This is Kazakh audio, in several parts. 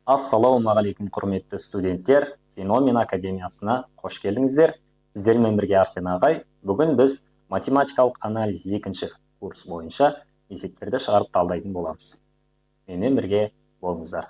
Ассалаумағалейкум құрметті студенттер, Феномен Академиясына қош келдіңіздер. Сіздермен бірге Арсен ағай. Бүгін біз математикалық анализ екінші курс бойынша есептерді шығарып талдайтын боламыз. Менімен бірге болыңыздар.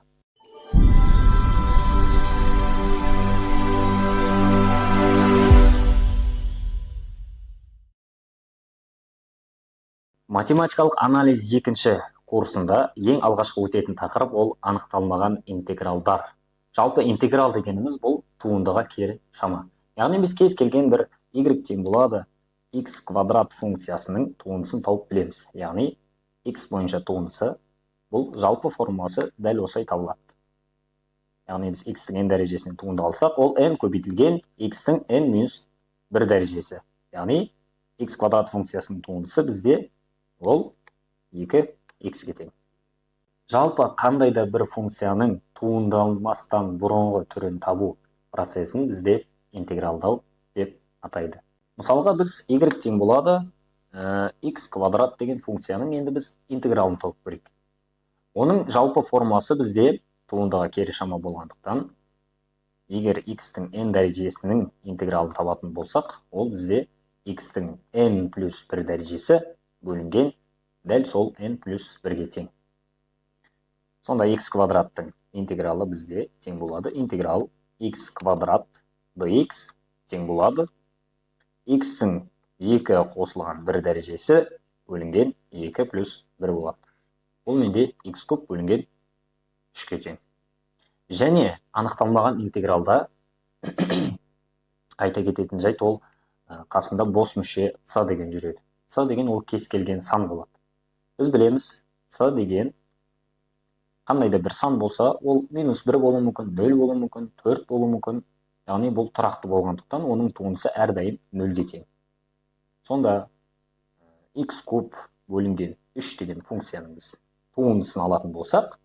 Математикалық анализ екінші курсында ең алғашқы өтетін тақырып ол анықталмаған интегралдар. Жалпы интеграл дегеніміз бұл туындыға кері шама. Яғни біз кез келген бір y тең болады x квадрат функциясының туындысын тауып білеміз. Яғни x бойынша туындысы бұл жалпы формуласы дәл осылай табылады. Яғни біз x-тің n дәрежесінен туынды алсақ, ол n көбейтілген x-тің n-1 дәрежесі. Яғни x квадрат функциясының туындысы бізде ол 2x-ге тең. Жалпы қандай да бір функцияның туындалмастан бұрынғы түрін табу процесін бізде интегралдау деп атайды. Мысалға біз y тең болады x квадрат деген функцияның енді біз интегралын тауып көрейік. Оның жалпы формасы бізде туындыға кері шама болғандықтан, егер x-тің n дәрежесінің интегралын табатын болсақ, ол бізде x-тің n+1 дәрежесі бөлінген дәл сол n+1-ге тең. Сонда x квадраттың интегралы бізде тең болады. Интеграл x квадрат dx тең болады. x-тің 2 қосылған 1 дәрежесі бөлінген 2+1 болады. Бұл менде x куб бөлінген 3-ке тең. Және анықталмаған интегралда айта кететін жайт ол қасында бос мүше c деген жүреді. C деген ол кез келген сан болады. Біз білеміз, c деген қандай да бір сан болса, ол -1 болуы мүмкін, 0 болуы мүмкін, 4 болуы мүмкін. Яғни бұл тұрақты болғандықтан, оның туындысы әрдайым 0-ге тең. Сонда x куб бөлінген 3 деген функцияның біз туындысын алатын болсақ,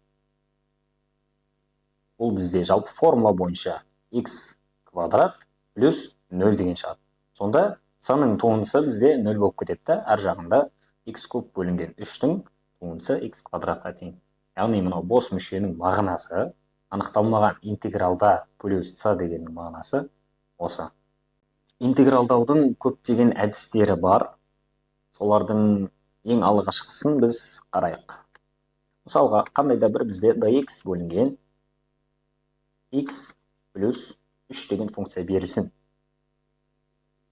ол бізде жалпы формула бойынша x квадрат плюс 0 деген шығады. Сонда c-ның туындысы бізде 0 болып кетеді. Әр жағында x куб бөлінген 3-тің туындысы x квадратқа тең. Яғни мынау бос мүшенің мағынасы, анықталмаған интегралда плюс c дегеннің мағынасы осы. Интегралдаудың көптеген әдістері бар. Солардың ең алғашқысын біз қарайық. Мысалға, қандай да бір бізде dx бөлінген x плюс 3 деген функция берілсін.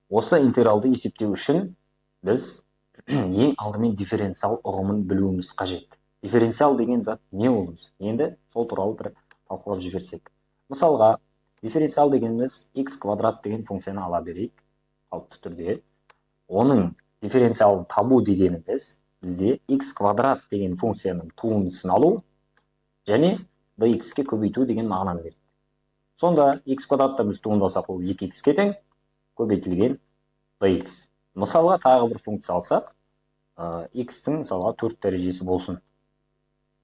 Осы интегралды есептеу үшін біз ең алдымен дифференциал ұғымын білуіміз қажет. Дифференциал деген зат не болуымыз? Енді сол туралы бір талқылап жіберсек. Мысалға, дифференциал дегеніміз x квадрат деген функцияны ала берейік, қалыпты түрде. Оның дифференциалын табу дегеніміз бізде x квадрат деген функцияның туындысын алу және dx-ке көбейту деген мағынаны береді. Сонда x квадратта біз туынды алсақ, ол 2x-ке тең, көбейтілген dx. Мысалға, тағы бір функция алсақ, x-тің мысалға 4 дәрежесі болсын.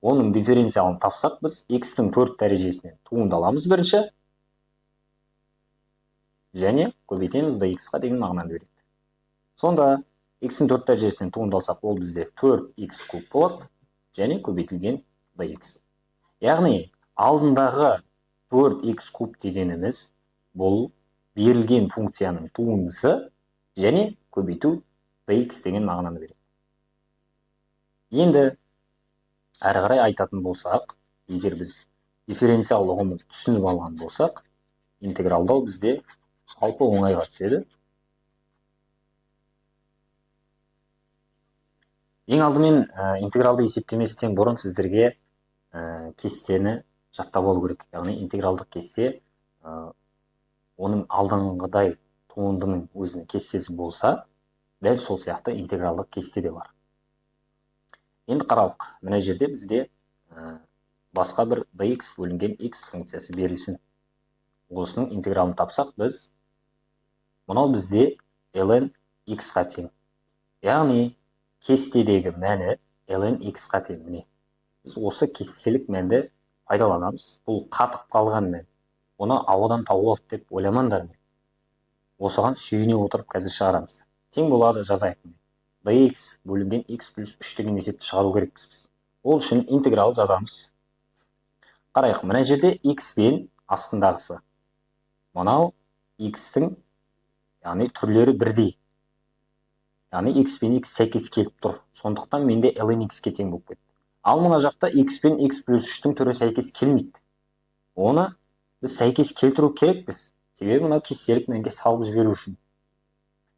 Оның дифференциалын тапсақ, біз x-тің 4 дәрежесінен туынды аламыз бірінші, және көбейтеміз dx-қа деген мағынаны береді. Сонда x-тің 4 дәрежесінен туынды алсақ, ол бізде 4x куб болады, және көбейтілген dx. Яғни, алдындағы 4x куб дегеніміз бұл берілген функцияның туындысы және көбейту dx деген мағынаны береді. Енді әрі қарай айтатын болсақ, егер біз дифференциал ұғымын түсініп алған болсақ, интегралдау бізде жалпы оңайға түседі. Ең алдымен интегралды есептеместен бұрын сіздерге кестені жаттап алу керек. Яғни интегралдық кесте оның алдыңғыдай туындының өзінің кестесі болса, дәл сол сияқты интегралдық кесте де бар. Енді қаралық, мына жерде бізде басқа бір dx бөлінген x функциясы берілсін. Осының интегралын тапсақ, біз мынау бізде ln x-қа тең. Яғни кестедегі мәні ln x-қа тең. Міне, біз осы кестелік мәнді пайдаланамыз. Бұл қатып қалған мән. Оны ауадан тауып деп ойламаңдар. Осыған сүйене отырып қазір шығарамыз. Тең болады, жазайық. dx бөлінген x плюс 3 деген есепті шығару керекпіз біз. Ол үшін интеграл жазамыз. Қарайық, мына жерде x пен астындағысы. Мынау x-тің, яғни түрлері бірдей. Яғни x пен x сәйкес келіп тұр. Сондықтан менде ln x-ке тең болып кетті. Ал мына жақта x пен x плюс 3-тің түрі сәйкес келмейді. Оны біз сәйкес келтіру керекпіз. Себебі мына кестелік мәнге салып жіберу үшін.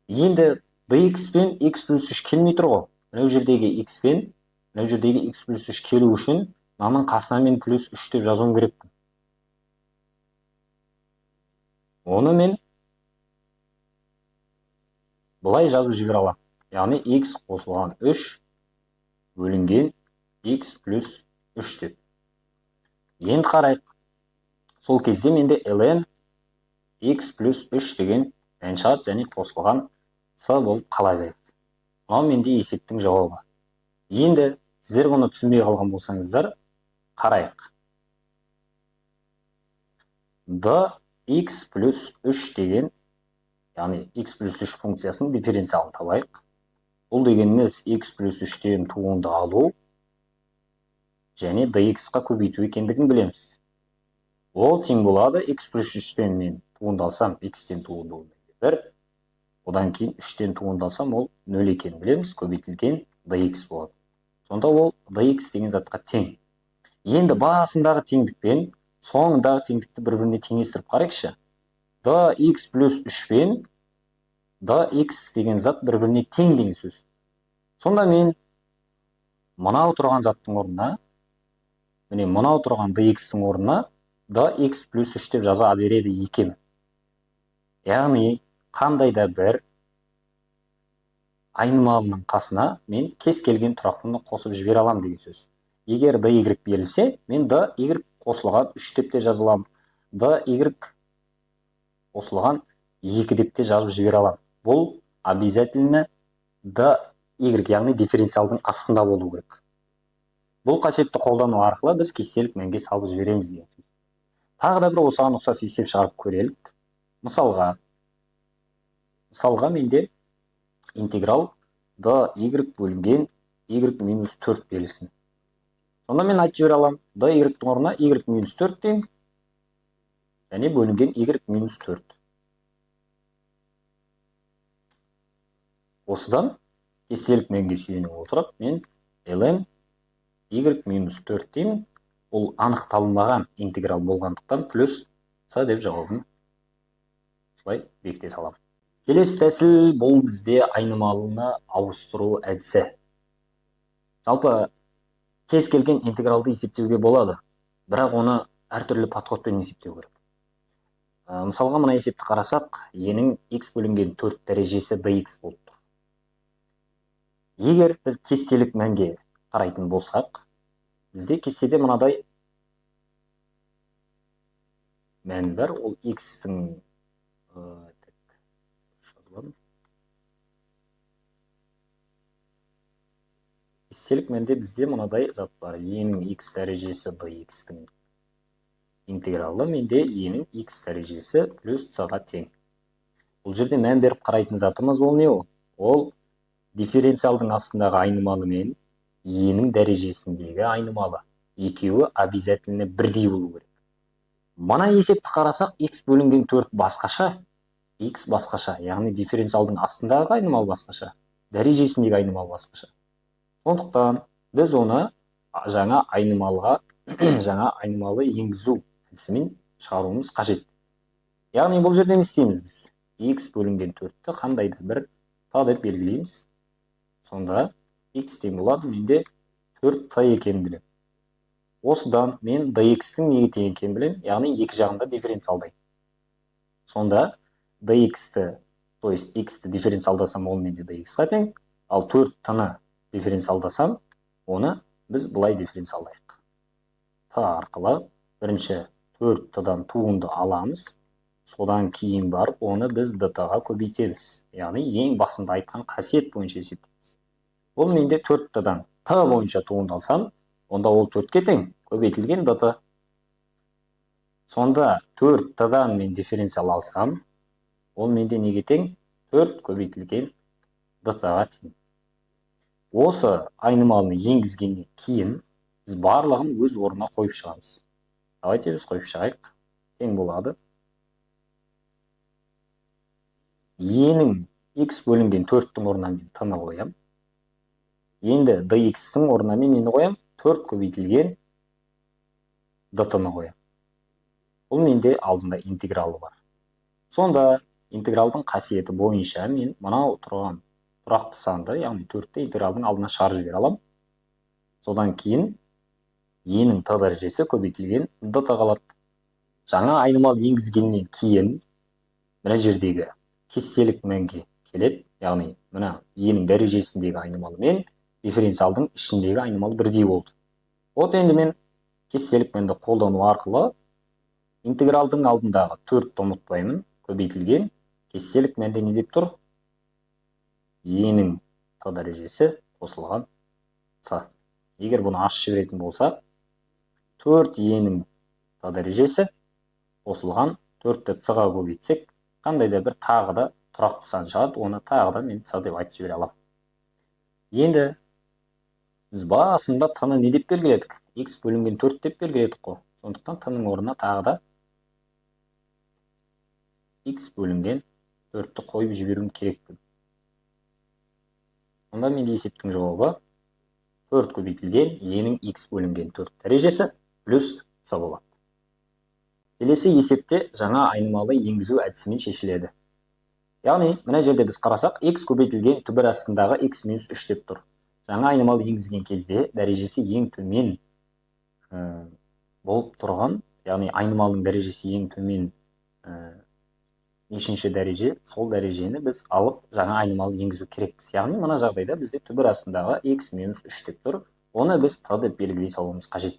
Енді dx пен x плюс 3 келмей тұр ғой. Мына жердегі x пен мына жердегі x плюс 3 келу үшін мынаның қасына мен плюс 3 деп жазуым керекпін. Оны мен былай жазып жібере аламын. Яғни x қосылған 3 бөлінген x плюс 3 деп. Енді қарайық. Сол кезде менде ln x плюс 3 деген мән шығады және қосылған с болып қала береді. Мынау менде есептің жауабы. Енді сіздер бұны түсінбей қалған болсаңыздар, қарайық. dx плюс 3 деген, яғни x плюс 3 функциясының дифференциалын табайық. Бұл дегеніміз x плюс 3-тен туынды алу және dx-қа көбейту екендігін білеміз. Ол тең болады x плюс 3-тен мен туынды алсам, x-тен туынды ол 1. Одан кейін 3-тен туынды алсам, ол 0 екенін білеміз, көбейтілген dx болады. Сонда ол dx деген затқа тең. Енді басындағы теңдікпен соңындағы теңдікті бір-біріне теңестіріп қарайықшы. dx плюс 3 пен dx деген зат бір-біріне тең деген сөз. Сонда мен мынау тұрған заттың орнына, міне мынау тұрған dx-тің орнына dx плюс 3 деп жаза береді екенмін. Яғни қандай да бір айнымалының қасына мен кез келген тұрақтыны қосып жібере аламын деген сөз. Егер dy берілсе, мен dy қосылған 3 деп те жаза аламын. dy қосылған 2 деп те жазып жібере аламын. Бұл обязательно dy, яғни дифференциалдың астында болу керек. Бұл қасиетті қолдану арқылы біз кестелік мәнге салып жібереміз деген сөз. Тағы да бір осыған ұқсас есеп шығарып көрелік. Мысалға менде интеграл dy бөлінген y минус 4 берілсін. Сонда мен айтып жібере аламын. dy-тің орнына y минус 4 деймін. Және бөлінген y минус 4. Осыдан кестелік мәнге сүйене отырып, мен ln y минус 4 деймін. Ол анықталмаған интеграл болғандықтан плюс с деп жауабын солай бекіте саламын. Келесі тәсіл бұл бізде айнымалыны ауыстыру әдісі. Жалпы кез келген интегралды есептеуге болады, бірақ оны әртүрлі подходпен есептеу керек. Мысалға мына есепті қарасақ, енің x бөлінген 4 дәрежесі dx болып тұр. Егер біз кестелік мәнге қарайтын болсақ, бізде кестеде мынадай мән бар, ол x-тің кестелік мәнде бізде мынадай зат бар. Енің x дәрежесі dx-тің интегралы, менде енің x дәрежесі плюс c-ға тең. Бұл жерде мән беріп қарайтын затымыз ол не ол? Ол дифференциалдың астындағы айнымалы мен енің дәрежесіндегі айнымалы. Екеуі обязательно бірдей болу керек. Мына есепті қарасақ, x бөлінген 4 басқаша, x басқаша, яғни дифференциалдың астындағы айнымалы басқаша, дәрежесіндегі айнымалы басқаша. Сондықтан біз оны жаңа айнымалы енгізу әдісімен шығаруымыз қажет. Яғни бұл жерде не істейміз біз? X бөлінген 4-ті қандай да бір t деп белгілейміз. Сонда x тең болады, менде 4t екенін білем. Осыдан мен dx-тің неге тең екенін білем, яғни екі жағында дифференциалдаймын. Сонда dx-ті, то есть x-ті дифференциалдасам, ол менде dx-ға тең, ал 4t-ны дифференциалдасам, оны біз былай дифференциалдайық. Т арқылы бірінші 4t-дан туынды аламыз, содан кейін барып, оны біз dt-ға көбейтеміз. Яғни ең басында айтқан қасиет бойынша есептейміз. Бұл менде 4t-дан t бойынша туынды алсам, онда ол 4-ке тең, көбейтілген dt. Сонда 4t-дан мен дифференциал алсам, ол менде неге тең? 4 көбейтілген dt-ға тең. Осы айнымалыны енгізгеннен кейін біз барлығын өз орнына қойып шығамыз. Давайте біз қойып шығайық. Тең болады. Енің x бөлінген 4-тің орнына мен t-ны қоям. Енді dx-тің орнына мен нені қоям? 4 көбейтілген dt-ны қоям. Бұл менде алдында интегралы бар. Сонда интегралдың қасиеті бойынша мен мынау тұрған тұрақты санды, яғни 4-ті интегралдың алдына шығарып жібере аламын. Содан кейін енің t дәрежесі көбейтілген dt қалады. Жаңа айнымал енгізгеннен кейін мына жердегі кестелік мәнге келеді. Яғни мына енің дәрежесіндегі айнымалы мен дифференциалдың ішіндегі айнымалы бірдей болды. Вот енді мен кестелік мәнді қолдану арқылы интегралдың алдындағы 4-ті ұмытпаймын, көбейтілген кестелік мәнде не деп тұр? Енің t дәрежесі қосылған c. Егер бұны ашып жіберетін болсақ, 4 енің t дәрежесі қосылған 4-ті c-ға көбейтсек, қандай да бір тағы да тұрақты сан шығады, оны тағы да мен c деп айтып жібере аламын. Енді біз басында t-ны не деп белгіледік? X бөлінген 4 деп белгіледік қой. Сондықтан t-ның орнына тағы да x бөлінген 4-ті қойып жіберуім керек. Онда менде есептің жауабы 4 көбейтілген енің x бөлінген 4 дәрежесі плюс c болады. Келесі есепте жаңа айнымалы енгізу әдісімен шешіледі. Яғни, мына жерде біз қарасақ, x көбейтілген түбір астындағы x минус 3 деп тұр. Жаңа айнымалы енгізген кезде дәрежесі ең төмен болып тұрған, яғни айнымалының дәрежесі ең төмен нешінші дәреже, сол дәрежені біз алып жаңа айнымалы енгізу керекпіз. Яғни, мына жағдайда бізде түбір астындағы x минус 3 деп тұр. Оны біз t деп белгілей салуымыз қажет.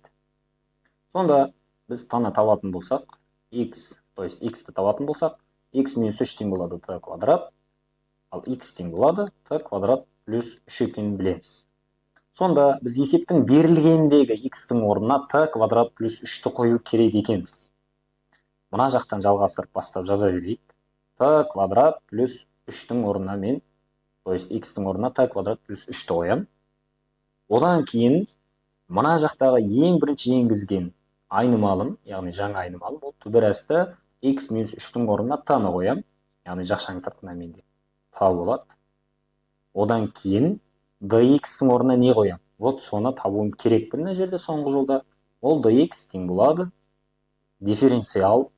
Сонда біз t-ны табатын болсақ, то есть x-ті табатын болсақ, x минус 3 тең болады t квадрат, ал x тең болады t квадрат плюс 3 екенін білеміз. Сонда біз есептің берілгендегі x-тің орнына t квадрат плюс 3-ті қою керек екенбіз. Мына жақтан жалғастырып бастап жаза берейік. t квадрат плюс 3-тің орнына мен, то есть x-тің орнына t квадрат плюс 3-ті қоям. Одан кейін мына жақтағы ең бірінші енгізген айнымалым, яғни жаңа айнымалым, ол түбір асты x минус 3-тің орнына t-ны қоям. Яғни жақшаның сыртына менде t болады. Одан кейін dx-тің орнына не қоям? Вот соны табуым керек мына жерде соңғы жолда. Ол dx тең болады дифференциал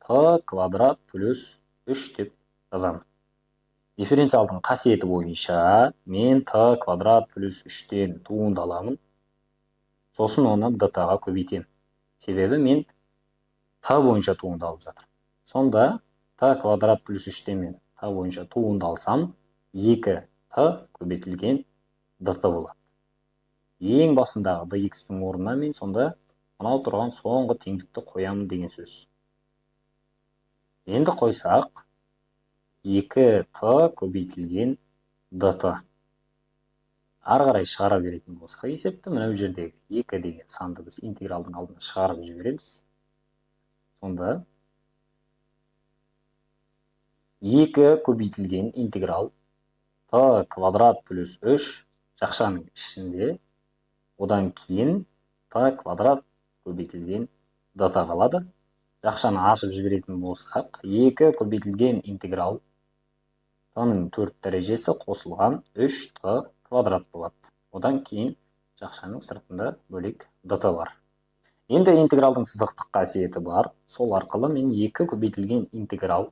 t квадрат плюс 3 деп жазамын. Дифференциалдың қасиеті бойынша мен t квадрат плюс 3-тен туындаламын. Сосын оны dt-ға көбейтемін. Себебі мен t бойынша туындалып жатыр. Сонда t квадрат плюс 3-тен мен t бойынша туындалсам, 2t көбейтілген dt болады. Ең басындағы dx-тің орнына мен сонда мынау тұрған соңғы теңдікті қоямын деген сөз. Енді қойсақ, 2t көбейтілген dt. Ары қарай шығара беретін болсақ есепті, мына жердегі 2 деген санды біз интегралдың алдына шығарып жібереміз. Сонда 2 көбейтілген интеграл t квадрат плюс 3 жақшаның ішінде, одан кейін t квадрат көбейтілген dt қалады. Жақшаны ашып жіберетін болсақ, 2 көбейтілген интеграл t-ның 4 дәрежесі қосылған 3t квадрат болады. Одан кейін жақшаның сыртында бөлек dt бар. Енді интегралдың сызықтық қасиеті бар. Сол арқылы мен 2 көбейтілген интеграл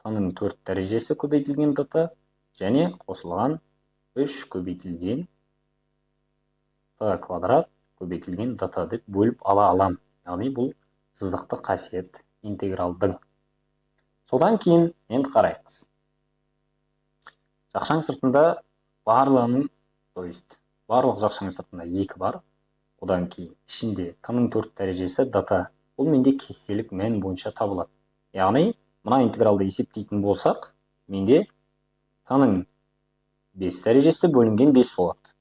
t-ның 4 дәрежесі көбейтілген dt және қосылған 3 көбейтілген t квадрат көбейтілген dt деп бөліп ала алам. Яғни бұл сызықтық қасиет интегралдың. Содан кейін енді қараймыз. Жақшаның сыртында барлығының, то есть барлық жақшаның сыртында 2 бар. Одан кейін ішінде t-ның 4 дәрежесі dt. Бұл менде кестелік мән бойынша табылады. Яғни мына интегралды есептейтін болсақ, менде t-ның 5 дәрежесі бөлінген 5 болады.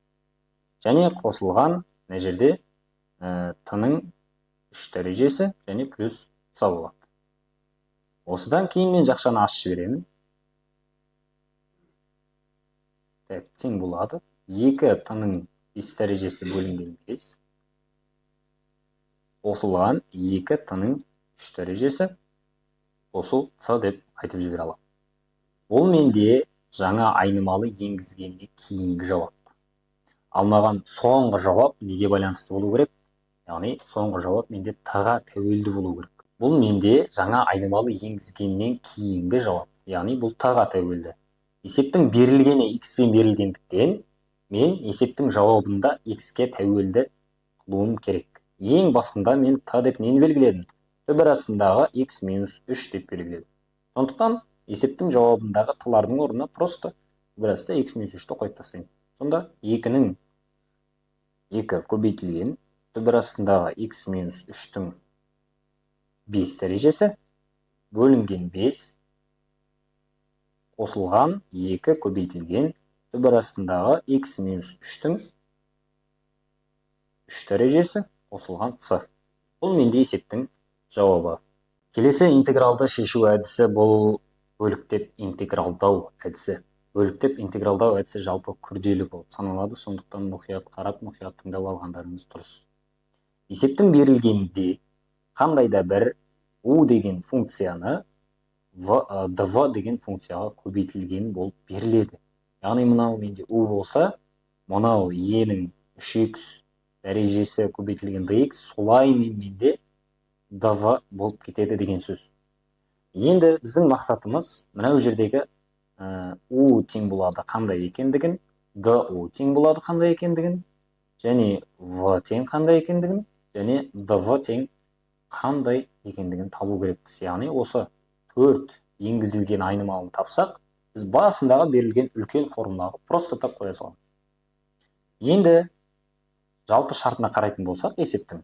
Және қосылған мына жерде t-ның 3 дәрежесі және плюс c болады. Осыдан кейін мен жақшаны ашып жіберемін. Тең болады. 2 t-ның 5 дәрежесі бөлінген 5. қосылған 2 т-ның 3 дәрежесі қосыл ц деп айтып жібере аламын. Бұл менде жаңа айнымалы енгізгеннен кейінгі жауап. Ал маған соңғы жауап неге байланысты болу керек? Яғни соңғы жауап менде т-ға тәуелді болу керек. Бұл менде жаңа айнымалы енгізгеннен кейінгі жауап. Яғни бұл т-ға тәуелді. Есептің берілгені x-пен берілгендіктен мен есептің жауабында x-ке тәуелді қылуым керек. Ең басында мен т деп нені белгіледім? Түбір астындағы x минус 3 деп белгіледім. Сондықтан есептің жауабындағы т-лардың орнына просто түбір астында x минус 3-ті қойып тастаймын. Сонда 2-ның 2 көбейтілген түбір астындағы x минус 3-тің 5 дәрежесі бөлінген 5 қосылған 2 көбейтілген түбір астындағы x минус 3-тің 3 дәрежесі қосылған ц. Бұл менде есептің жауабы. Келесі интегралды шешу әдісі бұл бөліктеп интегралдау әдісі. Бөліктеп интегралдау әдісі жалпы күрделі болып саналады, сондықтан мұқият қарап, мұқият тыңдап алғандарыңыз дұрыс. Есептің берілгенде қандай да бір u деген функцияны dv деген функцияға көбейтілген болып беріледі. Яғни мынау менде u болса, мынау e-ның 3x дәрежесі көбейтілген dx солай менде dv болып кетеді деген сөз. Енді біздің мақсатымыз мынау жердегі u тең болады қандай екендігін, du тең болады қандай екендігін, және v тең қандай екендігін, және dv тең қандай екендігін табу керекпіз. Яғни осы 4 енгізілген айнымалыны тапсақ, біз басындағы берілген үлкен формулаға просто тап қоя саламыз. Енді жалпы шартына қарайтын болсақ есептің,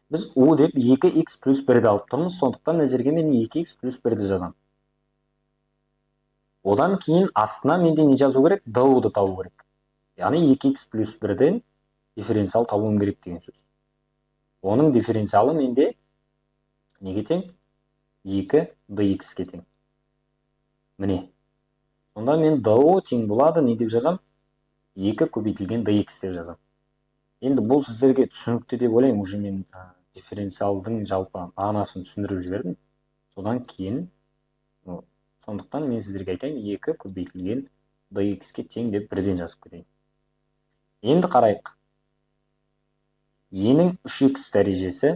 біз u деп 2x плюс 1-ді алып тұрмыз, сондықтан мына жерге мен 2x плюс 1-ді жазамын. Одан кейін астына менде не жазу керек? du-ды табу керек. Яғни 2x плюс 1-ден дифференциал табуым керек деген сөз. Оның дифференциалы менде неге тең? 2 dx-ке тең. Міне. Сонда мен du тең болады не деп жазам? 2 көбейтілген dx деп жазам. Енді бұл сіздерге түсінікті деп ойлаймын, уже мен дифференциалдың жалпы мағынасын түсіндіріп жібердім. Содан кейін, сондықтан мен сіздерге айтайын, 2 көбейтілген dx-ке тең деп бірден жазып кетейін. Енді қарайық. e-ның 3x дәрежесі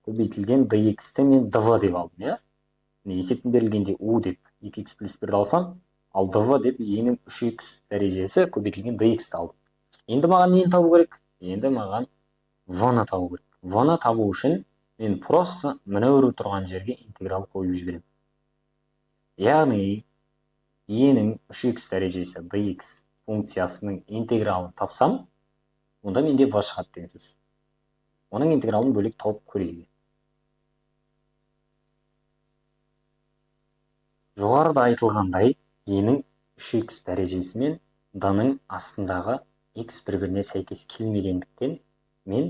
көбейтілген dx-ті мен dv деп алдым, есептің берілгенде u деп 2x плюс 1-ді алсам, ал dv деп e-ның 3x дәрежесі көбейтілген dx-ті алдым. Енді маған нені табу керек? Енді маған v-ны табу керек. V-ны табу үшін мен просто мінеурі тұрған жерге интеграл қойып жіберем. Яғни e-ның 3x дәрежесі dx функциясының интегралын тапсам, онда менде v шығады деген сөз. Оның интегралын бөлек тауып көрейік. Жоғарыда айтылғандай, e-ның 3x дәрежесі мен d-ның астындағы x бір-біріне сәйкес келмегендіктен мен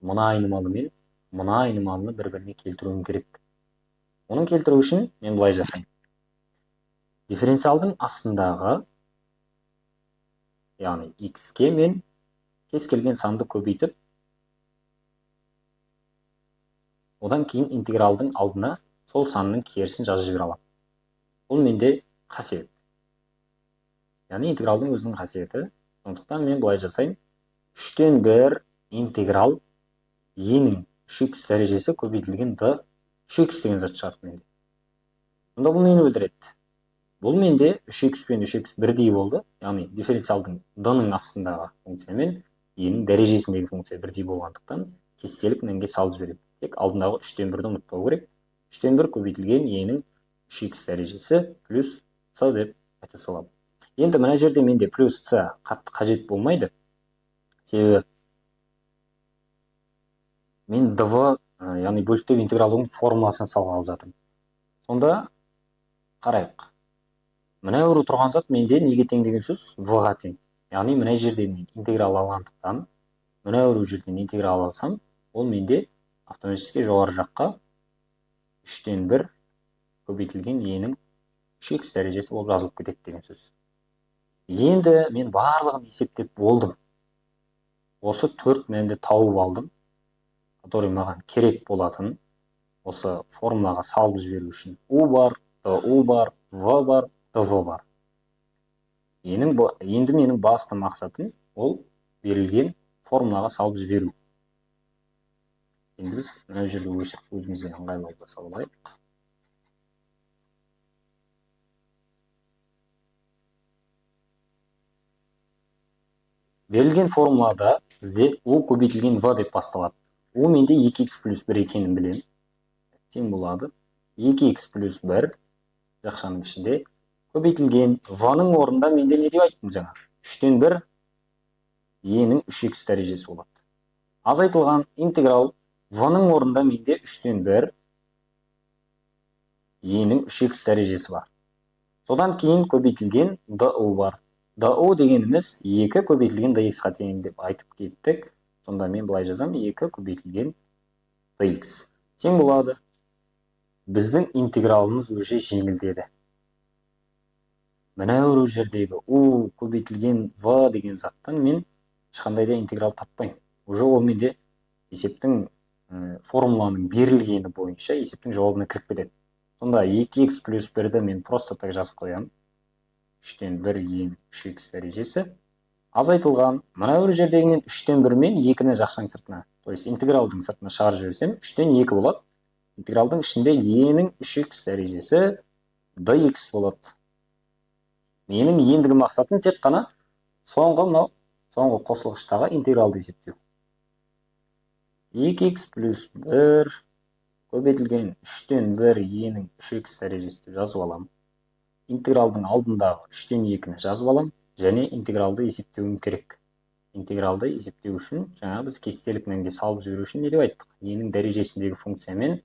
мына айнымалы мен мына айнымалыны бір-біріне келтіруім керек. Оның келтіру үшін мен былай жасаймын. Дифференциалдың астындағы, яғни x-ке мен кез келген санды көбейтіп, одан кейін интегралдың алдына сол санның керісін жазып жібере аламын. Бұл менде қасиет. Яғни интегралдың өзінің қасиеті. Сондықтан мен былай жасайын. 3-тен 1 интеграл e-ның 3x дәрежесі көбейтілген d 3x деген зат шығады менде. Сонда бұл нені білдіреді? Бұл менде 3x пен 3x бірдей болды. Яғни дифференциалдың d-ның астындағы функция мен e-ның дәрежесіндегі функция бірдей болғандықтан кестелік мәнге салып жібереді. Тек алдындағы 3-тен 1-ді ұмытпау керек. 3-тен 1 көбейтілген e-ның 3x дәрежесі плюс c деп айта саламын. Енді мына жерде менде плюс c қатты қажет болмайды. Себебі мен dv, яғни бөліктеп интегралдың формуласын салғалы жатырмын. Сонда қарайық. Мына өрі тұрған зат менде неге тең деген сөз? v-ға тең. Яғни мына жерден мен интеграл алғандықтан, мына өрі жерден интеграл алсам, ол менде автоматически жоғары жаққа 3-тен 1 көбейтілген e-ның 3x дәрежесі болып жазылып кетеді деген сөз. Енді мен барлығын есептеп болдым. осы төрт мәнді тауып алдым, который маған керек болатын осы формулаға салып жіберу үшін. U бар, U бар, V бар, DV бар. Енді менің басты мақсатым ол берілген формулаға салып жіберу. Енді біз мына жерде өшіріп өзімізге ыңғайлы жасап алайық. Берілген формулада бізде U көбейтілген V деп басталады. U менде 2x плюс 1 екенін білемін. Тең болады 2x плюс 1 жақшаның ішінде көбейтілген V-ның орнында менде не деп айттым жаңа? 3-тен 1 e-нің 3x дәрежесі болады. Азайтылған интеграл V-ның орнында менде 3-тен 1 e-нің 3x дәрежесі бар. Содан кейін көбейтілген du бар. Du дегеніміз 2 көбейтілген dx-ға тең деп айтып кеттік. Сонда мен былай жазам, 2 көбейтілген dx. Тең болады. Біздің интегралымыз уже жеңілдеді. Мына бір жердегі u көбейтілген v деген заттан мен ешқандай да интеграл таппаймын. Уже ол менде есептің формуланың берілгені бойынша есептің жауабына кіріп кетеді. Сонда 2x плюс 1-ді мен просто так жазып қоямын. 3-тен 1 e-нің 3x дәрежесі. Азайтылған. Мына бір жердегі мен 3-тен 1 мен 2-ні жақшаның сыртына, то есть интегралдың сыртына шығарып жіберсем, 3-тен 2 болады. Интегралдың ішінде e-нің 3x дәрежесі dx болады. Менің ендігі мақсатым тек қана соңғы қосылғыштағы интегралды есептеу. 2x плюс 1 көбейтілген 3-тен 1 e-нің 3x дәрежесі деп жазып аламын. Интегралдың алдындағы 3-тен 2-ні жазып аламын, және интегралды есептеуім керек. Интегралды есептеу үшін жаңа біз кестелік мәнге салып жіберу үшін не деп айттық? E-нің дәрежесіндегі функция мен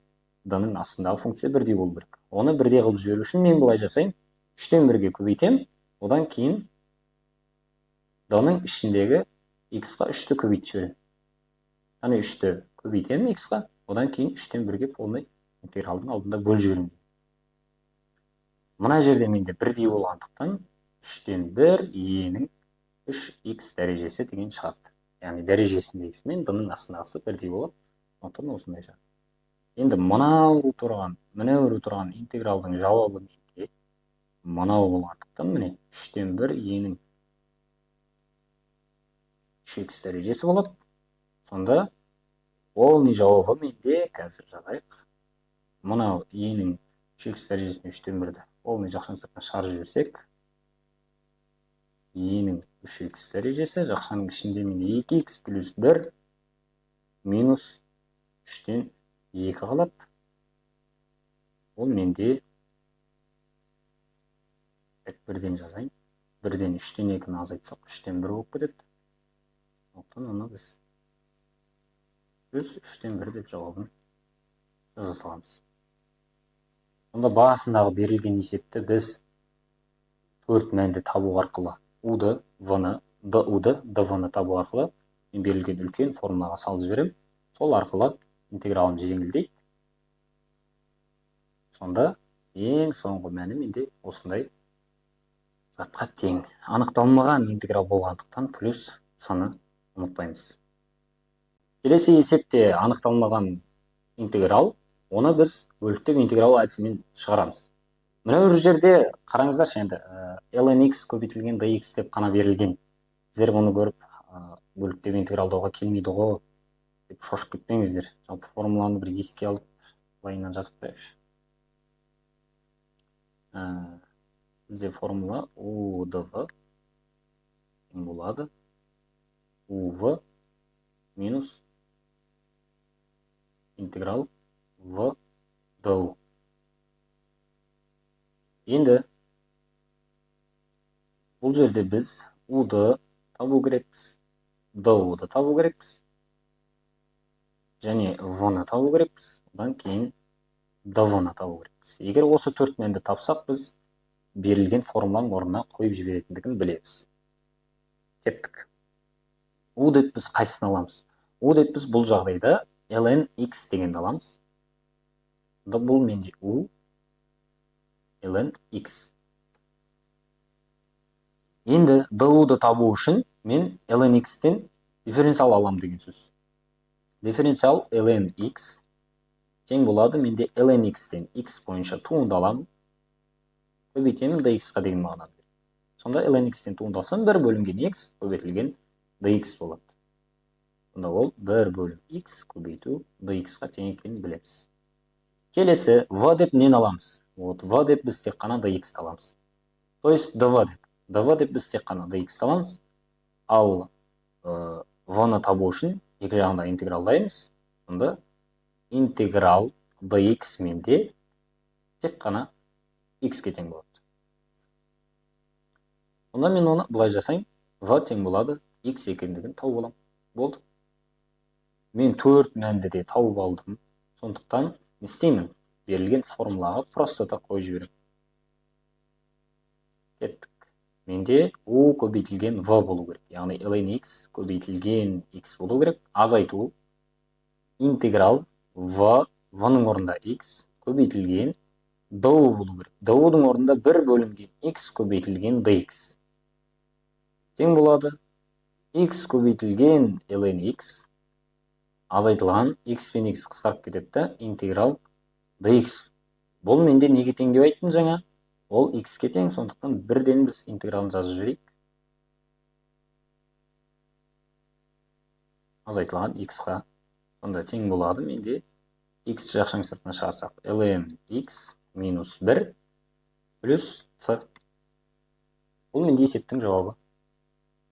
d-ның астындағы функция бірдей болу керек. Оны бірдей қылып жіберу үшін мен былай жасаймын. 3-тен 1-ге көбейтем, одан кейін d-ның ішіндегі x-қа 3-ті көбейтіп жіберем. Яғни 3-ті көбейтем x-қа, одан кейін 3-тен 1-ге полный интегралдың алдында бөліп жіберем. Мына жерде менде бірдей болғандықтан 3-тен 1 e-нің 3x дәрежесі деген шығады. Яғни дәрежесіндегісі мен d-ның астындағысы бірдей болады. Сондықтан осындай шығады. Енді мынау тұрған интегралдың жауабы менде мынау болғандықтан міне 3-тен 1 e-нің 3x дәрежесі болады. Сонда полный жауабы менде қазір жазайық. Мынау e-нің 3x дәрежесіне 3-тен 1-ді полный жақшаның сыртына шығарып жіберсек, e-нің 3x дәрежесі жақшаның ішінде менде 2x плюс 1 минус 3-тен 2 қалады. Ол менде 1-ден жазайын. 1-ден 3-тен 2-ні азайтсақ 3-тен 1 болып кетеді. Сондықтан оны біз плюс 3-тен 1 деп жауабын жаза саламыз. Онда бағасындағы берілген есепті біз 4 мәнді табу арқылы u-ды, v-ны, du-ды, dv-ны табу арқылы мен берілген үлкен формулаға салып жіберем. Сол арқылы интегралым жеңілдейді. Сонда ең соңғы мәні менде осындай затқа тең. Анықталмаған интеграл болғандықтан плюс саны ұмытпаймыз. Келесі есепте анықталмаған интеграл, оны біз бөліктеп интеграл әдісімен шығарамыз. Мына бір жерде қараңыздаршы, енді ln x көбейтілген dx деп қана берілген. Сіздер бұны көріп бөліктеп интегралдауға келмейді ғой деп шошып кетпеңіздер. Жалпы формуланы бір еске алып, былайынан жазып қояйықшы. Бізде формула u-dv тең болады uv минус интеграл v-du. Енді бұл жерде біз u-ды табу керекпіз, du-ды табу керекпіз, және v-ны табу керекпіз, одан кейін dv-ны табу керекпіз. Егер осы 4 мәнді тапсақ, біз берілген формуланың орнына қойып жіберетіндігін білеміз. Кеттік. U деп біз қайсысын аламыз? U деп біз бұл жағдайда ln x дегенді аламыз. Бұл менде u ln x. Енді du-ды табу үшін мен ln x-тен дифференциал алам деген сөз. Дифференциал ln x тең болады, менде ln x-тен x бойынша туынды аламын, көбейтемін dx-қа деген мағынаны. Сонда ln x-тен туынды алсам 1 бөлінген x көбейтілген dx болады. Сонда ол 1 бөлім x көбейту dx-қа тең екенін білеміз. Келесі v деп нені аламыз? Вот v деп біз тек қана dx аламыз. То есть dv деп біз тек қана dx аламыз. Ал v-ны табу үшін екі жағында интегралдаймыз. Сонда интеграл dx менде тек қана x-ке тең болады. Онда мен оны бұлай жасайым. v тең болады x екендігін тауып аламын. Болды. Мен 4 мәнді де тауып алдым. Сондықтан не істеймін? Берілген формулаға просто да қойып жіберемін. Кеттік. Менде u көбейтілген v болу керек. Яғни ln x көбейтілген x болу керек. Азайту интеграл v-ның орнында x көбейтілген dou болу керек. Dou-ның орнында 1 бөлінген x көбейтілген dx. Тең болады x көбейтілген ln x азайтылған x пен x қысқарып кетеді, интеграл dx. Бұл менде неге тең деп айттым жаңа? Ол x-ке тең, сондықтан бірден біз интегралын жазып жіберейік. Азайтылған x-қа. Сонда тең болады менде x жақшаның сыртына шығарсақ ln x минус 1 плюс c. Бұл менде есептің жауабы.